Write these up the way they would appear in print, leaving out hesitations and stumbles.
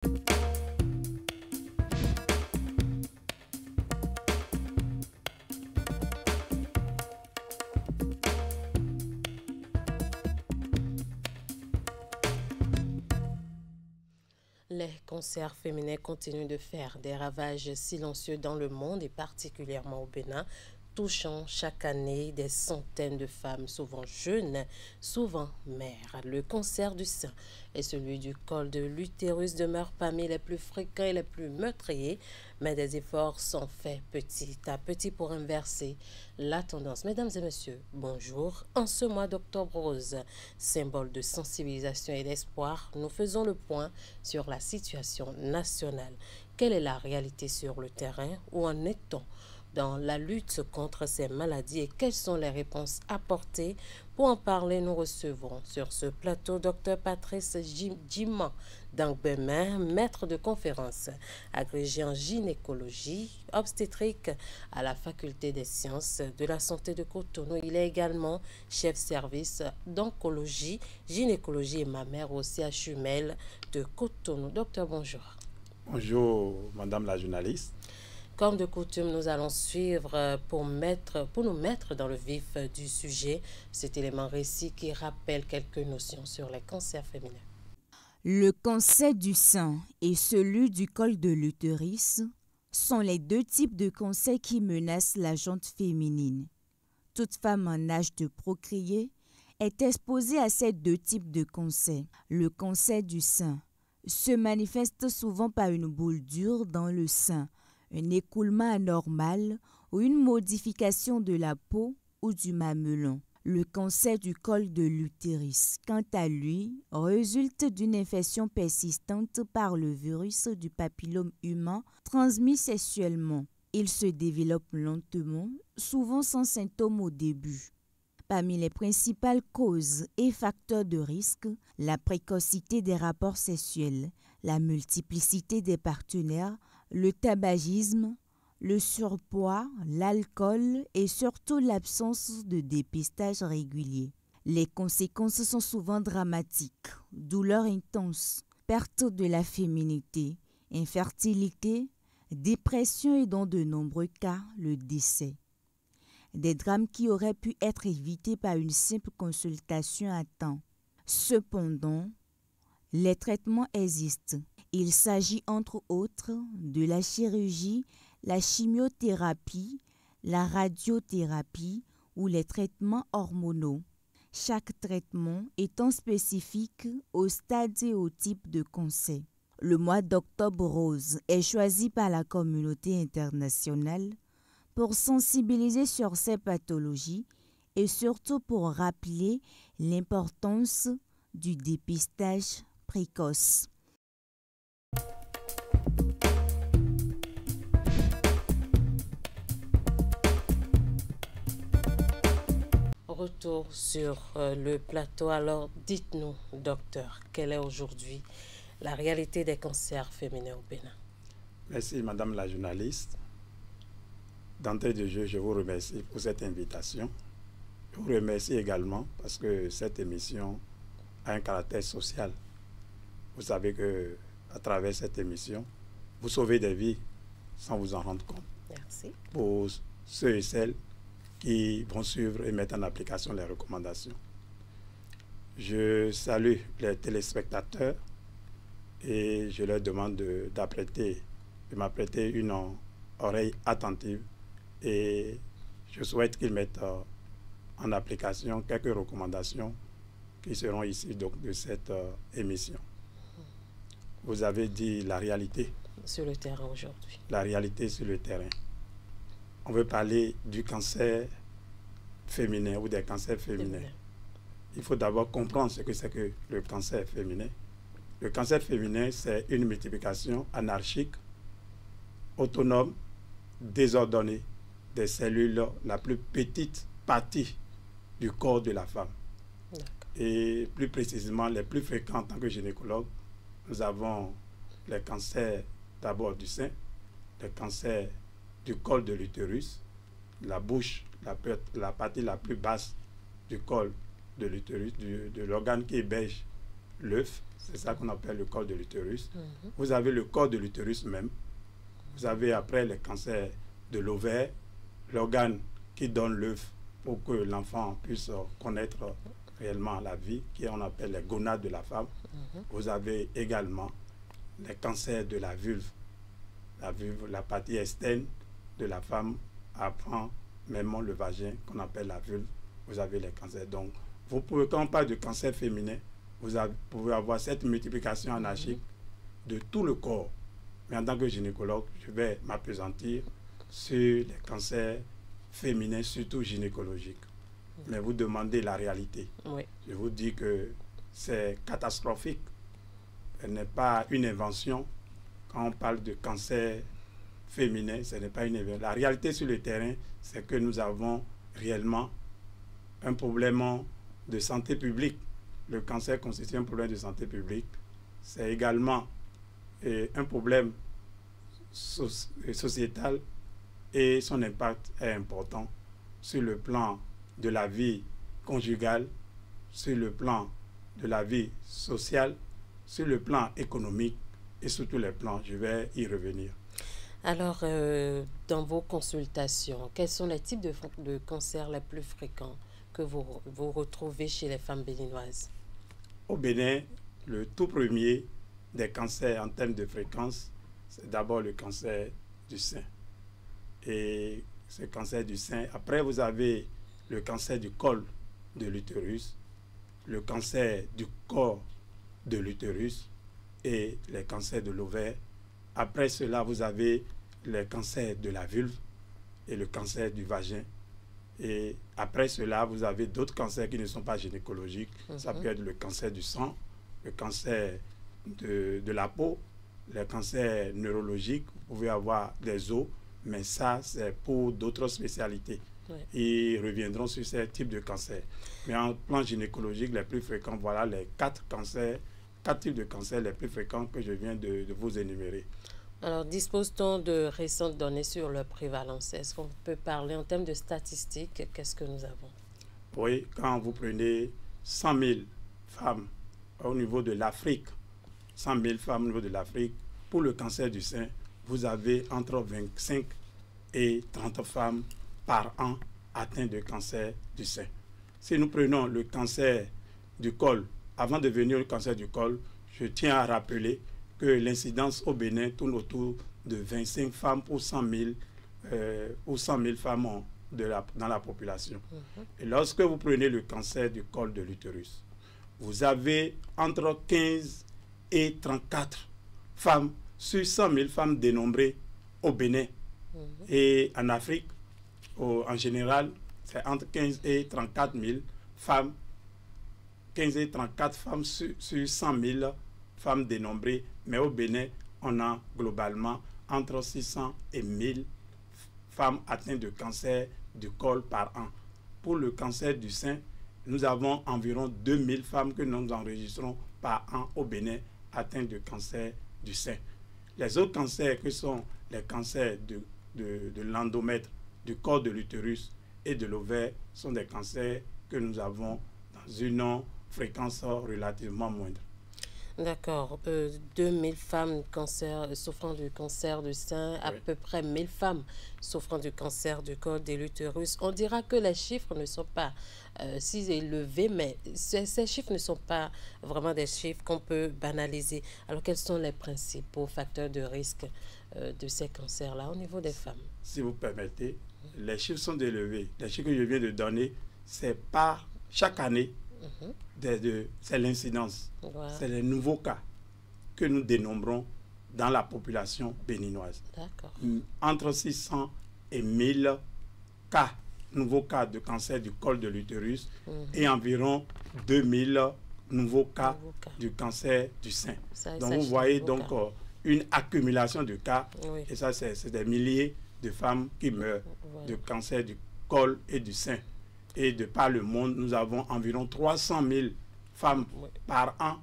Les cancers féminins continuent de faire des ravages silencieux dans le monde et particulièrement au Bénin, touchant chaque année des centaines de femmes, souvent jeunes, souvent mères. Le cancer du sein et celui du col de l'utérus demeurent parmi les plus fréquents et les plus meurtriers, mais des efforts sont faits petit à petit pour inverser la tendance. Mesdames et messieurs, bonjour. En ce mois d'octobre rose, symbole de sensibilisation et d'espoir, nous faisons le point sur la situation nationale. Quelle est la réalité sur le terrain? Où en est-on dans la lutte contre ces maladies et quelles sont les réponses apportées? Pour en parler, nous recevons sur ce plateau Dr Patrice Djiman Dangbemin, maître de conférence, agrégé en gynécologie obstétrique à la faculté des sciences de la santé de Cotonou. Il est également chef service d'oncologie, gynécologie et mammaire au CHU Mel de Cotonou. Docteur, bonjour. Bonjour, madame la journaliste. Comme de coutume, nous allons suivre pour nous mettre dans le vif du sujet cet élément récit qui rappelle quelques notions sur les cancers féminins. Le cancer du sein et celui du col de l'utérus sont les deux types de cancers qui menacent la jante féminine. Toute femme en âge de procréer est exposée à ces deux types de cancers. Le cancer du sein se manifeste souvent par une boule dure dans le sein, un écoulement anormal ou une modification de la peau ou du mamelon. Le cancer du col de l'utérus, quant à lui, résulte d'une infection persistante par le virus du papillome humain transmis sexuellement. Il se développe lentement, souvent sans symptômes au début. Parmi les principales causes et facteurs de risque, la précocité des rapports sexuels, la multiplicité des partenaires, le tabagisme, le surpoids, l'alcool et surtout l'absence de dépistage régulier. Les conséquences sont souvent dramatiques, douleurs intenses, perte de la féminité, infertilité, dépression et dans de nombreux cas, le décès. Des drames qui auraient pu être évités par une simple consultation à temps. Cependant, les traitements existent. Il s'agit entre autres de la chirurgie, la chimiothérapie, la radiothérapie ou les traitements hormonaux. Chaque traitement étant spécifique au stade et au type de cancer. Le mois d'octobre rose est choisi par la communauté internationale pour sensibiliser sur ces pathologies et surtout pour rappeler l'importance du dépistage précoce. Retour sur le plateau. Alors, dites-nous, docteur, quelle est aujourd'hui la réalité des cancers féminins au Bénin? Merci, madame la journaliste. D'entrée de jeu, je vous remercie pour cette invitation. Je vous remercie également parce que cette émission a un caractère social. Vous savez que à travers cette émission, vous sauvez des vies sans vous en rendre compte. Merci. Pour ceux et celles qui vont suivre et mettre en application les recommandations. Je salue les téléspectateurs et je leur demande de m'apprêter une oreille attentive et je souhaite qu'ils mettent en application quelques recommandations qui seront issues donc de cette émission. Vous avez dit la réalité. Sur le terrain aujourd'hui. La réalité sur le terrain. On veut parler du cancer féminin ou des cancers féminins. Il faut d'abord comprendre ce que c'est que le cancer féminin. Le cancer féminin, c'est une multiplication anarchique, autonome, désordonnée des cellules, la plus petite partie du corps de la femme. Et plus précisément, les plus fréquents en tant que gynécologue, nous avons les cancers d'abord du sein, les cancers du col de l'utérus, la bouche, la partie la plus basse du col de l'utérus, de l'organe qui héberge l'œuf, c'est ça qu'on appelle le col de l'utérus. Vous avez le col de l'utérus même. Vous avez après les cancers de l'ovaire, l'organe qui donne l'œuf pour que l'enfant puisse connaître réellement la vie, qu'on appelle les gonades de la femme. Vous avez également les cancers de la vulve, la partie externe de la femme, après même le vagin qu'on appelle la vulve. Vous avez les cancers. Donc, vous pouvez, quand on parle de cancer féminin, vous pouvez avoir cette multiplication anarchique de tout le corps. Mais en tant que gynécologue, je vais m'appesantir sur les cancers féminins, surtout gynécologiques. Mais vous demandez la réalité. Oui. Je vous dis que c'est catastrophique. Elle n'est pas une invention. Quand on parle de cancer féminin, ce n'est pas une invention. La réalité sur le terrain, c'est que nous avons réellement un problème de santé publique. Le cancer constitue un problème de santé publique. C'est également un problème sociétal et son impact est important sur le plan de la vie conjugale, sur le plan de la vie sociale, sur le plan économique et sur tous les plans. Je vais y revenir. Alors, dans vos consultations, quels sont les types de cancers les plus fréquents que vous retrouvez chez les femmes béninoises? Au Bénin, le tout premier des cancers en termes de fréquence, c'est d'abord le cancer du sein. Et ce cancer du sein, après vous avez le cancer du col de l'utérus, le cancer du corps de l'utérus et les cancers de l'ovaire. Après cela, vous avez les cancers de la vulve et le cancer du vagin. Et après cela, vous avez d'autres cancers qui ne sont pas gynécologiques. Ça peut être le cancer du sang, le cancer de la peau, les cancers neurologiques. Vous pouvez avoir des os, mais ça, c'est pour d'autres spécialités. Ouais. Ils reviendront sur ces types de cancers. Mais en plan gynécologique, les plus fréquents, voilà les 4 types de cancers les plus fréquents que je viens de vous énumérer. Alors, dispose-t-on de récentes données sur leur prévalence? Est-ce qu'on peut parler en termes de statistiques? Qu'est-ce que nous avons? Oui, quand vous prenez 100 000 femmes au niveau de l'Afrique, 100 000 femmes au niveau de l'Afrique, pour le cancer du sein, vous avez entre 25 et 30 femmes par an atteintes de cancer du sein. Si nous prenons le cancer du col, avant de venir au cancer du col, je tiens à rappeler que l'incidence au Bénin tourne autour de 25 femmes pour 100 000 femmes dans la population. Et lorsque vous prenez le cancer du col de l'utérus, vous avez entre 15 et 34 femmes sur 100 000 femmes dénombrées au Bénin. Et en Afrique, en général, c'est entre 15 et 34 000 femmes, 15 et 34 femmes sur 100 000 femmes dénombrées. Mais au Bénin, on a globalement entre 600 et 1000 femmes atteintes de cancer du col par an. Pour le cancer du sein, nous avons environ 2000 femmes que nous enregistrons par an au Bénin atteintes de cancer du sein. Les autres cancers que sont les cancers de l'endomètre, du corps de l'utérus et de l'ovaire sont des cancers que nous avons dans une fréquence relativement moindre. D'accord. 2000 femmes souffrant du cancer du sein, à peu près 1000 femmes souffrant du cancer du col de l'utérus. On dira que les chiffres ne sont pas si élevés, mais ces chiffres ne sont pas vraiment des chiffres qu'on peut banaliser. Alors, quels sont les principaux facteurs de risque de ces cancers-là au niveau des femmes? Si vous permettez, les chiffres sont élevés. Les chiffres que je viens de donner, c'est pas chaque année. C'est l'incidence, c'est les nouveaux cas que nous dénombrons dans la population béninoise. Entre 600 et 1000 cas, nouveaux cas de cancer du col de l'utérus et environ 2000 nouveaux cas du cancer du sein. Donc vous voyez donc une accumulation de cas et ça c'est des milliers de femmes qui meurent de cancer du col et du sein. Et de par le monde, nous avons environ 300 000 femmes par an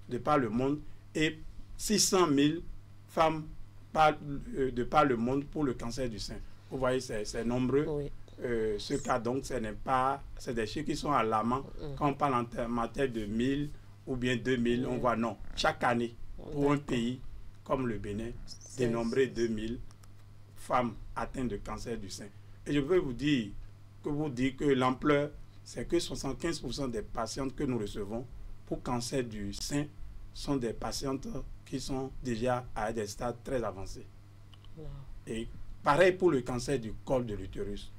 de par le monde et 600 000 femmes de par le monde pour le cancer du sein. Vous voyez, c'est nombreux. Ce cas, donc, c'est des chiffres qui sont alarmants. Quand on parle en matière de 1000 ou bien 2000, on voit non. Chaque année, pour un pays comme le Bénin, dénombrer 2000 femmes atteintes de cancer du sein. Et je peux vous dire que l'ampleur, c'est que 75% des patientes que nous recevons pour cancer du sein sont des patientes qui sont déjà à des stades très avancés. Et pareil pour le cancer du col de l'utérus.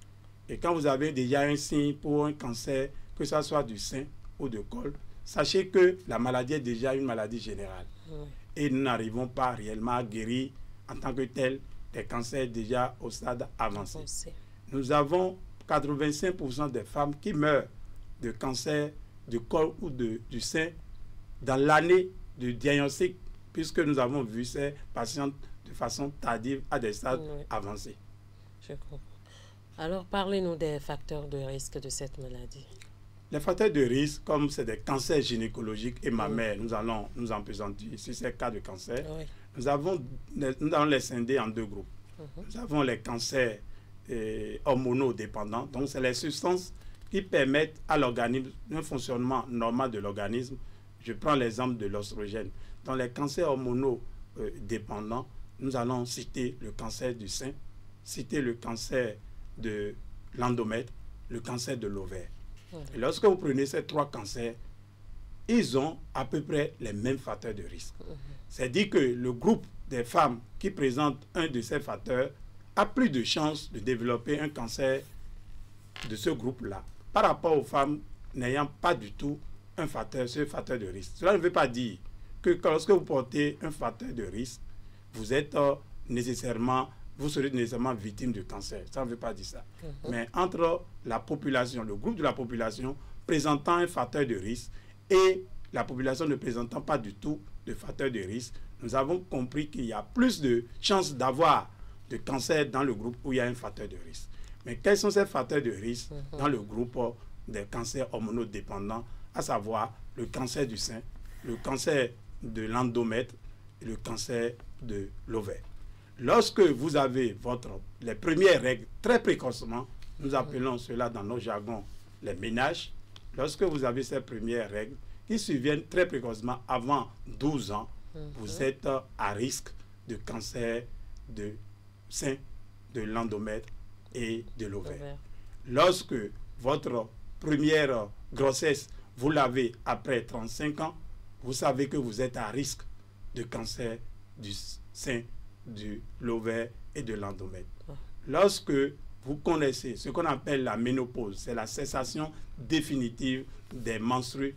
Et quand vous avez déjà un signe pour un cancer, que ce soit du sein ou de col, sachez que la maladie est déjà une maladie générale. Et nous n'arrivons pas réellement à guérir en tant que tel des cancers déjà au stade avancé. Nous avons 85% des femmes qui meurent de cancer du col ou du sein dans l'année de diagnostic, puisque nous avons vu ces patientes de façon tardive à des stades avancés. Je comprends. Alors, parlez-nous des facteurs de risque de cette maladie. Les facteurs de risque, comme c'est des cancers gynécologiques et mammaires, nous allons nous en pesantir sur ces cas de cancer. Nous allons les scinder en deux groupes. Nous avons les cancers hormonodépendants, donc c'est les substances qui permettent à l'organisme un fonctionnement normal de l'organisme. Je prends l'exemple de l'oestrogène. Dans les cancers hormonodépendants, nous allons citer le cancer du sein, citer le cancer de l'endomètre, le cancer de l'ovaire. Et lorsque vous prenez ces trois cancers, ils ont à peu près les mêmes facteurs de risque. C'est-à-dire que le groupe des femmes qui présentent un de ces facteurs a plus de chances de développer un cancer de ce groupe-là par rapport aux femmes n'ayant pas du tout ce facteur de risque. Cela ne veut pas dire que lorsque vous portez un facteur de risque, vous serez nécessairement victime de cancer. Ça ne veut pas dire ça. Mais entre la population, le groupe de la population présentant un facteur de risque et la population ne présentant pas du tout de facteur de risque, nous avons compris qu'il y a plus de chances d'avoir de cancer dans le groupe où il y a un facteur de risque. Mais quels sont ces facteurs de risque dans le groupe des cancers hormonodépendants, à savoir le cancer du sein, le cancer de l'endomètre et le cancer de l'ovaire? Lorsque vous avez les premières règles très précocement, nous appelons cela dans nos jargons les ménages, lorsque vous avez ces premières règles qui surviennent très précocement avant 12 ans, vous êtes à risque de cancer de sein, de l'endomètre et de l'ovaire. Lorsque votre première grossesse, vous l'avez après 35 ans, vous savez que vous êtes à risque de cancer du sein, de l'ovaire et de l'endomètre. Lorsque vous connaissez ce qu'on appelle la ménopause, c'est la cessation définitive des menstrues.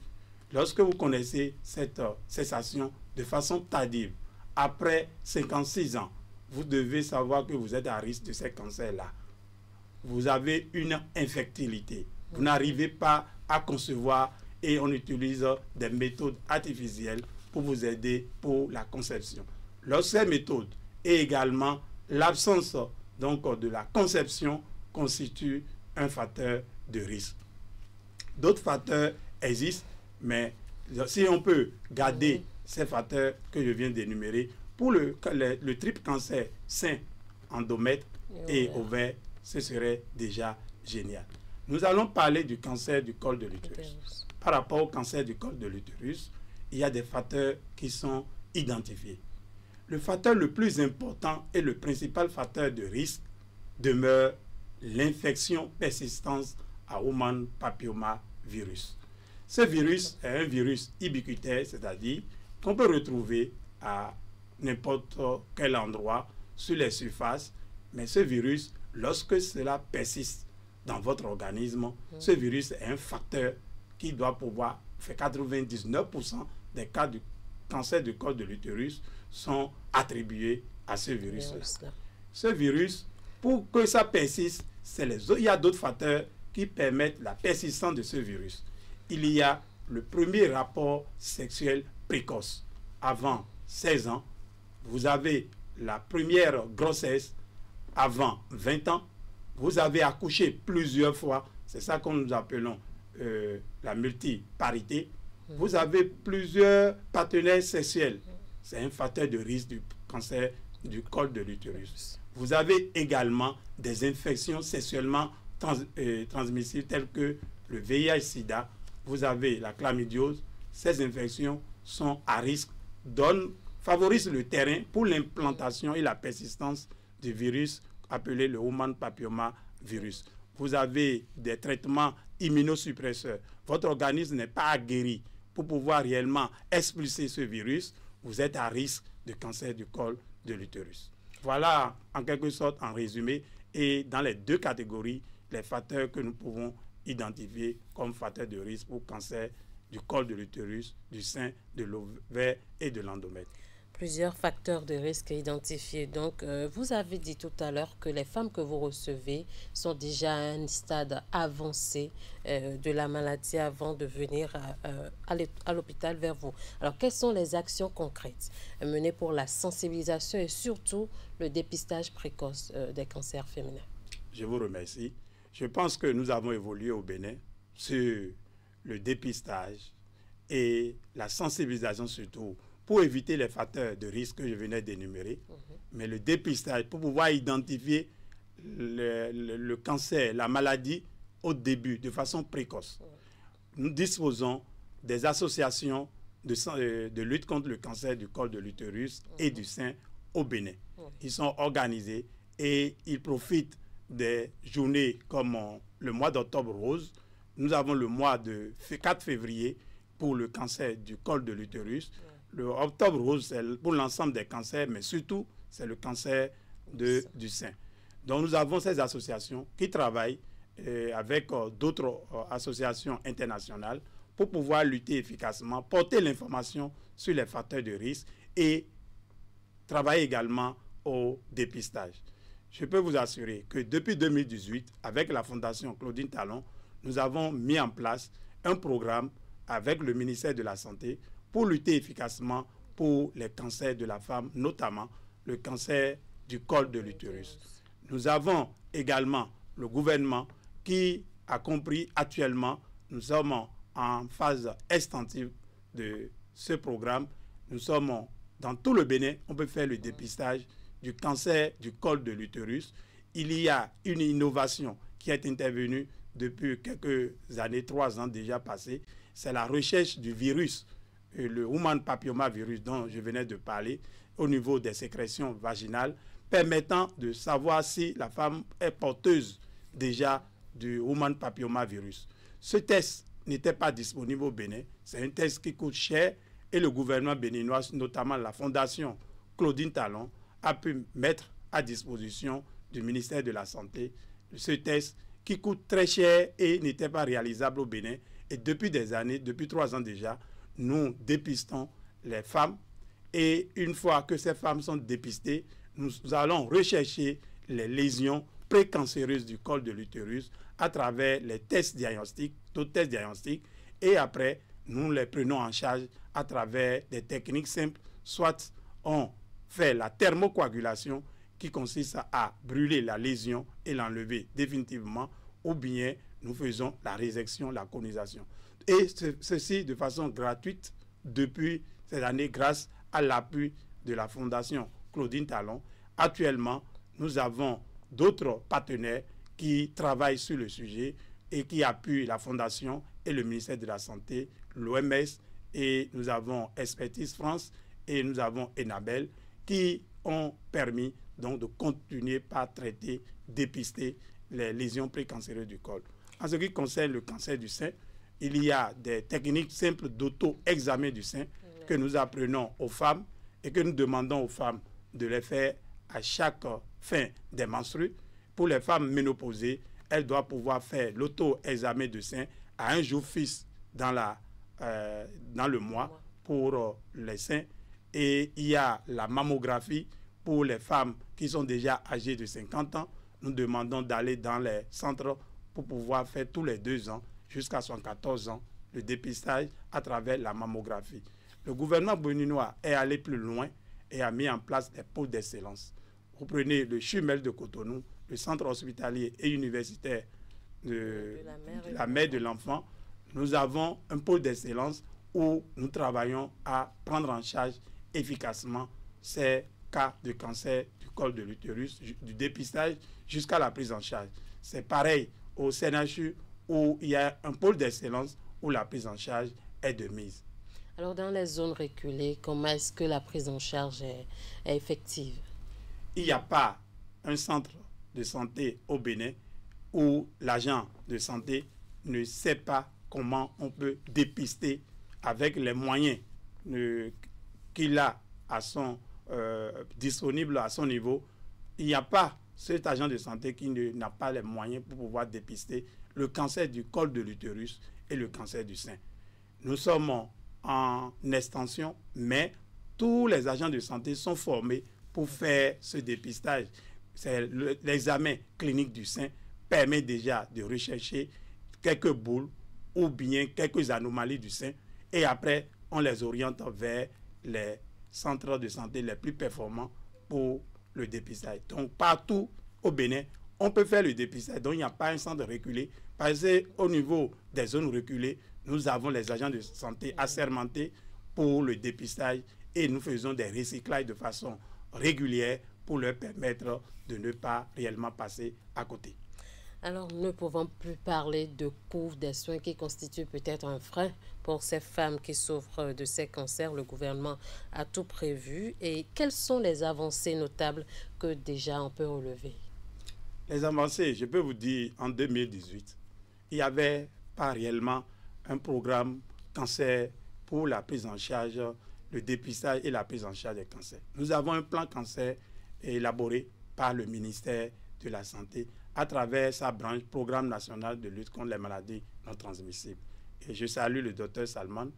Lorsque vous connaissez cette cessation de façon tardive, après 56 ans, vous devez savoir que vous êtes à risque de ces cancers-là. Vous avez une infertilité. Vous n'arrivez pas à concevoir et on utilise des méthodes artificielles pour vous aider pour la conception. Lorsque ces méthodes et également l'absence donc de la conception constitue un facteur de risque. D'autres facteurs existent, mais si on peut garder ces facteurs que je viens d'énumérer, pour le triple cancer sein, endomètre et ovaire, ce serait déjà génial. Nous allons parler du cancer du col de l'utérus. Par rapport au cancer du col de l'utérus, il y a des facteurs qui sont identifiés. Le facteur le plus important et le principal facteur de risque demeure l'infection persistante à Human Papilloma Virus. Ce virus est un virus ubiquitaire, c'est-à-dire qu'on peut retrouver à n'importe quel endroit sur les surfaces, mais ce virus, lorsque cela persiste dans votre organisme, ce virus est un facteur qui doit pouvoir faire 99% des cas de cancer du col de l'utérus sont attribués à ce virus-là. Ce virus, pour que ça persiste, il y a d'autres facteurs qui permettent la persistance de ce virus. Il y a le premier rapport sexuel précoce. Avant 16 ans, vous avez la première grossesse avant 20 ans, vous avez accouché plusieurs fois, c'est ça que nous appelons la multiparité. Vous avez plusieurs partenaires sexuels, c'est un facteur de risque du cancer du col de l'utérus. Vous avez également des infections sexuellement transmissibles telles que le VIH-Sida, vous avez la chlamydiose, ces infections sont à risque, favorisent le terrain pour l'implantation et la persistance du virus appelé le Human Papilloma Virus. Vous avez des traitements immunosuppresseurs. Votre organisme n'est pas aguerri pour pouvoir réellement expulser ce virus. Vous êtes à risque de cancer du col de l'utérus. Voilà, en quelque sorte, en résumé, et dans les deux catégories, les facteurs que nous pouvons identifier comme facteurs de risque pour cancer du col de l'utérus, du sein, de l'ovaire et de l'endomètre. Plusieurs facteurs de risque identifiés. Donc, vous avez dit tout à l'heure que les femmes que vous recevez sont déjà à un stade avancé de la maladie avant de venir à l'hôpital vers vous. Alors, quelles sont les actions concrètes menées pour la sensibilisation et surtout le dépistage précoce des cancers féminins? Je vous remercie. Je pense que nous avons évolué au Bénin sur le dépistage et la sensibilisation surtout pour éviter les facteurs de risque que je venais d'énumérer. Mais le dépistage, pour pouvoir identifier le cancer, la maladie au début, de façon précoce. Nous disposons des associations de lutte contre le cancer du col de l'utérus et du sein au Bénin. Ils sont organisés et ils profitent des journées comme le mois d'octobre rose. Nous avons le mois de 4 février pour le cancer du col de l'utérus. Le octobre rose, c'est pour l'ensemble des cancers, mais surtout, c'est le cancer du sein. Donc, nous avons ces associations qui travaillent avec d'autres associations internationales pour pouvoir lutter efficacement, porter l'information sur les facteurs de risque et travailler également au dépistage. Je peux vous assurer que depuis 2018, avec la Fondation Claudine Talon, nous avons mis en place un programme avec le ministère de la Santé pour lutter efficacement pour les cancers de la femme, notamment le cancer du col de l'utérus. Nous avons également le gouvernement qui a compris actuellement, nous sommes en phase extensive de ce programme. Nous sommes dans tout le Bénin, on peut faire le dépistage du cancer du col de l'utérus. Il y a une innovation qui est intervenue depuis quelques années, 3 ans déjà passés. C'est la recherche du virus, le Human Papilloma Virus dont je venais de parler, au niveau des sécrétions vaginales, permettant de savoir si la femme est porteuse déjà du Human Papilloma Virus. Ce test n'était pas disponible au Bénin. C'est un test qui coûte cher et le gouvernement béninois, notamment la Fondation Claudine Talon, a pu mettre à disposition du ministère de la Santé ce test qui coûte très cher et n'était pas réalisable au Bénin. Et depuis des années, depuis 3 ans déjà, nous dépistons les femmes et une fois que ces femmes sont dépistées, nous allons rechercher les lésions précancéreuses du col de l'utérus à travers les tests diagnostiques, d'autres tests diagnostiques, et après, nous les prenons en charge à travers des techniques simples, soit on fait la thermocoagulation qui consiste à brûler la lésion et l'enlever définitivement, ou bien nous faisons la résection, la conisation. Et ceci de façon gratuite depuis ces années grâce à l'appui de la Fondation Claudine Talon. Actuellement, nous avons d'autres partenaires qui travaillent sur le sujet et qui appuient la Fondation et le ministère de la Santé, l'OMS, et nous avons Expertise France et nous avons Enabel qui ont permis donc de continuer par traiter, dépister les lésions précancéreuses du col. En ce qui concerne le cancer du sein, il y a des techniques simples d'auto-examen du sein que nous apprenons aux femmes et que nous demandons aux femmes de les faire à chaque fin des menstrues. Pour les femmes ménopausées, elles doivent pouvoir faire l'auto-examen du sein à un jour fixe dans le mois pour les seins. Et il y a la mammographie pour les femmes qui sont déjà âgées de 50 ans. Nous demandons d'aller dans les centres pour pouvoir faire tous les 2 ans, jusqu'à 74 ans, le dépistage à travers la mammographie. Le gouvernement béninois est allé plus loin et a mis en place des pôles d'excellence. Vous prenez le CHUMEL de Cotonou, le centre hospitalier et universitaire de la mère de l'enfant. Nous avons un pôle d'excellence où nous travaillons à prendre en charge efficacement ces cas de cancer du col de l'utérus, du dépistage jusqu'à la prise en charge. C'est pareil au CNHU où il y a un pôle d'excellence où la prise en charge est de mise. Alors, dans les zones reculées, comment est-ce que la prise en charge est effective? Il n'y a pas un centre de santé au Bénin où l'agent de santé ne sait pas comment on peut dépister avec les moyens qu'il a disponibles à son niveau. Il n'y a pas cet agent de santé qui n'a pas les moyens pour pouvoir dépister le cancer du col de l'utérus et le cancer du sein. Nous sommes en extension, mais tous les agents de santé sont formés pour faire ce dépistage. L'examen clinique du sein permet déjà de rechercher quelques boules ou bien quelques anomalies du sein et après, on les oriente vers les centres de santé les plus performants pour le dépistage. Donc, partout au Bénin, on peut faire le dépistage. Donc, il n'y a pas un centre reculé. Parce qu'au niveau des zones reculées, nous avons les agents de santé assermentés pour le dépistage et nous faisons des recyclages de façon régulière pour leur permettre de ne pas réellement passer à côté. Alors, nous ne pouvons plus parler de coût des soins qui constituent peut-être un frein pour ces femmes qui souffrent de ces cancers. Le gouvernement a tout prévu. Et quelles sont les avancées notables que déjà on peut relever? Les avancées, je peux vous dire, en 2018, il n'y avait pas réellement un programme cancer pour la prise en charge, le dépistage et la prise en charge des cancers. Nous avons un plan cancer élaboré par le ministère de la Santé à travers sa branche Programme national de lutte contre les maladies non transmissibles. Et je salue le docteur Salman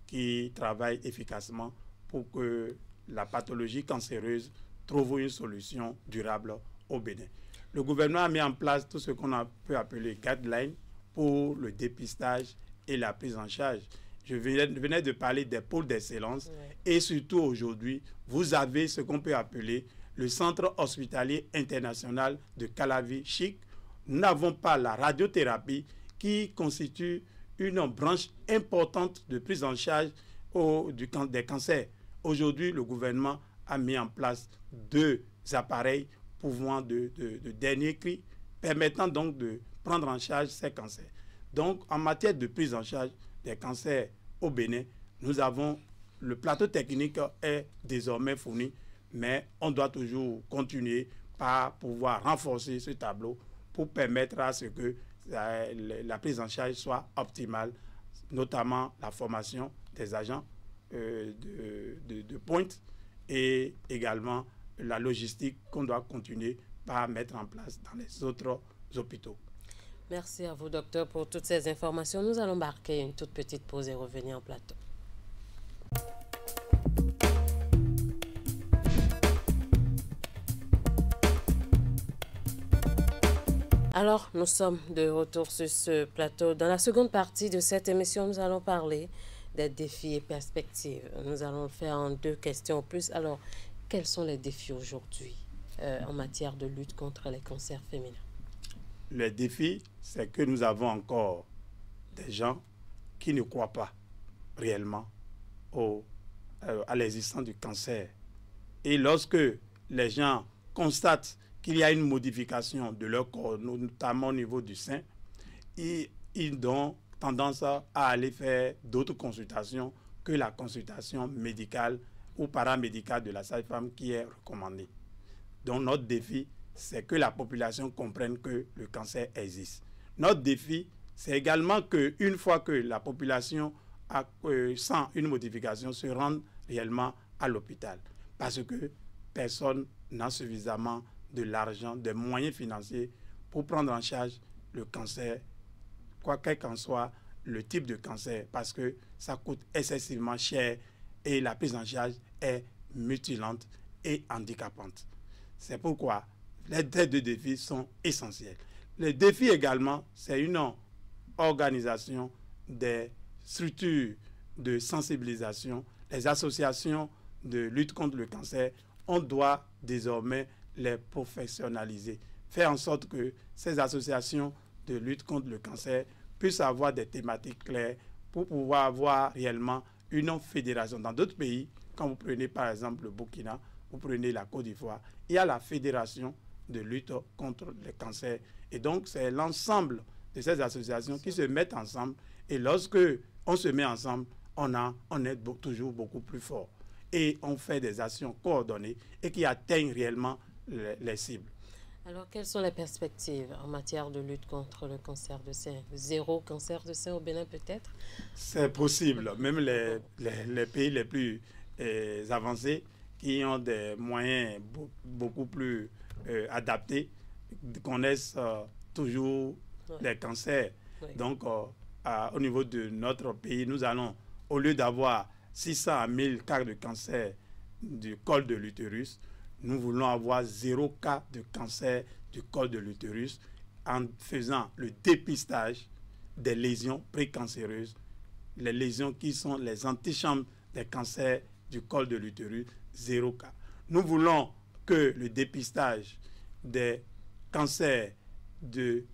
qui travaille efficacement pour que la pathologie cancéreuse trouve une solution durable au Bénin. Le gouvernement a mis en place tout ce qu'on peut appeler guidelines pour le dépistage et la prise en charge. Je venais de parler des pôles d'excellence et surtout aujourd'hui, vous avez ce qu'on peut appeler le centre hospitalier international de Calavi-Chic. Nous n'avons pas la radiothérapie qui constitue une branche importante de prise en charge des cancers. Aujourd'hui, le gouvernement a mis en place 2 appareils pouvant de dernier cri, permettant donc de prendre en charge ces cancers. Donc, en matière de prise en charge des cancers au Bénin, nous avons le plateau technique est désormais fourni, mais on doit toujours continuer par pouvoir renforcer ce tableau pour permettre à ce que la prise en charge soit optimale, notamment la formation des agents de pointe et également la logistique qu'on doit continuer par mettre en place dans les autres hôpitaux. Merci à vous, docteur, pour toutes ces informations. Nous allons marquer une toute petite pause et revenir en plateau. Alors, nous sommes de retour sur ce plateau. Dans la seconde partie de cette émission, nous allons parler des défis et perspectives. Nous allons le faire en 2 questions en plus. Alors, quels sont les défis aujourd'hui en matière de lutte contre les cancers féminins? Le défi, c'est que nous avons encore des gens qui ne croient pas réellement à l'existence du cancer. Et lorsque les gens constatent qu'il y a une modification de leur corps, notamment au niveau du sein, ils ont tendance à aller faire d'autres consultations que la consultation médicale ou paramédicale de la sage-femme qui est recommandée. Donc notre défi, c'est que la population comprenne que le cancer existe. Notre défi, c'est également qu'une fois que la population sent une modification, se rende réellement à l'hôpital. Parce que personne n'a suffisamment de l'argent, des moyens financiers pour prendre en charge le cancer, quel qu'en soit le type de cancer, parce que ça coûte excessivement cher et la prise en charge est mutilante et handicapante. C'est pourquoi les 2 défis sont essentiels. Le défi également, c'est une organisation des structures de sensibilisation, les associations de lutte contre le cancer. On doit désormais les professionnaliser, faire en sorte que ces associations de lutte contre le cancer puissent avoir des thématiques claires pour pouvoir avoir réellement une fédération. Dans d'autres pays, quand vous prenez par exemple le Burkina, vous prenez la Côte d'Ivoire, il y a la fédération de lutte contre les cancers. Et donc, c'est l'ensemble de ces associations qui se mettent ensemble. Et lorsque on se met ensemble, on est toujours beaucoup plus fort. Et on fait des actions coordonnées et qui atteignent réellement les cibles. Alors, quelles sont les perspectives en matière de lutte contre le cancer de sein? Zéro cancer de sein au Bénin peut-être? C'est possible. Même les pays les plus avancés qui ont des moyens beaucoup plus adaptés connaissent toujours les cancers. Oui. Donc, au niveau de notre pays, nous allons, au lieu d'avoir 600 à 1000 cas de cancer du col de l'utérus, nous voulons avoir 0 cas de cancer du col de l'utérus en faisant le dépistage des lésions précancéreuses, les lésions qui sont les antichambres des cancers du col de l'utérus, 0 cas. Nous voulons que le dépistage des cancers du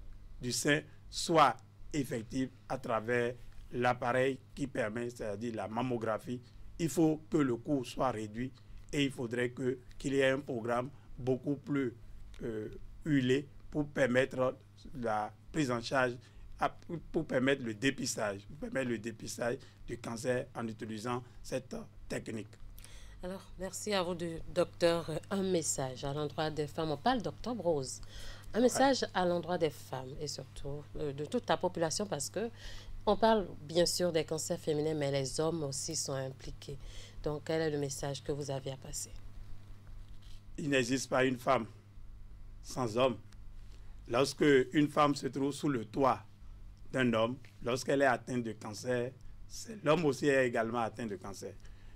sein soit effectif à travers l'appareil qui permet, c'est-à-dire la mammographie. Il faut que le coût soit réduit et il faudrait qu'il y ait un programme beaucoup plus huilé pour permettre la prise en charge, pour permettre le dépistage du cancer en utilisant cette technique. Alors, merci à vous, docteur. Un message à l'endroit des femmes. On parle d'Octobre Rose. Un message à l'endroit des femmes et surtout de toute la population parce que on parle bien sûr des cancers féminins, mais les hommes aussi sont impliqués. Donc, quel est le message que vous avez à passer? Il n'existe pas une femme sans homme. Lorsque une femme se trouve sous le toit d'un homme, lorsqu'elle est atteinte de cancer, l'homme aussi est également atteint de cancer.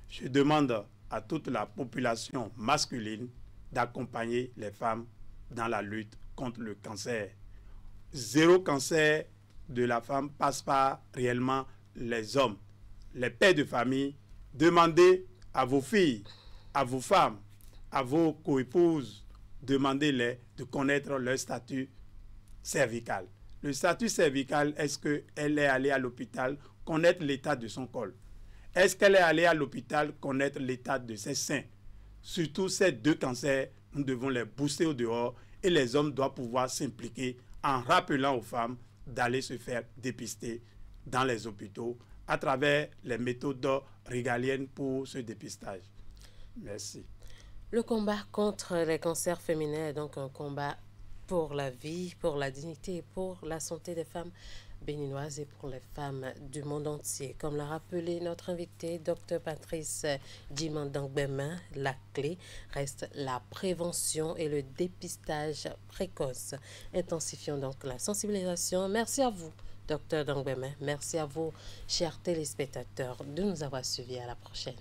Je demande à toute la population masculine d'accompagner les femmes dans la lutte contre le cancer. 0 cancer de la femme passe par réellement les hommes. Les pères de famille, demandez à vos filles, à vos femmes, à vos coépouses, demandez-les de connaître leur statut cervical. Le statut cervical, est-ce qu'elle est allée à l'hôpital connaître l'état de son col? Est-ce qu'elle est allée à l'hôpital connaître l'état de ses seins? Surtout ces 2 cancers, nous devons les booster au dehors et les hommes doivent pouvoir s'impliquer en rappelant aux femmes d'aller se faire dépister dans les hôpitaux à travers les méthodes régaliennes pour ce dépistage. Merci. Le combat contre les cancers féminins est donc un combat pour la vie, pour la dignité, pour la santé des femmes béninoises et pour les femmes du monde entier. Comme l'a rappelé notre invité, Dr Patrice Djimandang-Bema, la clé reste la prévention et le dépistage précoce. Intensifions donc la sensibilisation. Merci à vous, Dr Dangbema. Merci à vous, chers téléspectateurs, de nous avoir suivis. À la prochaine.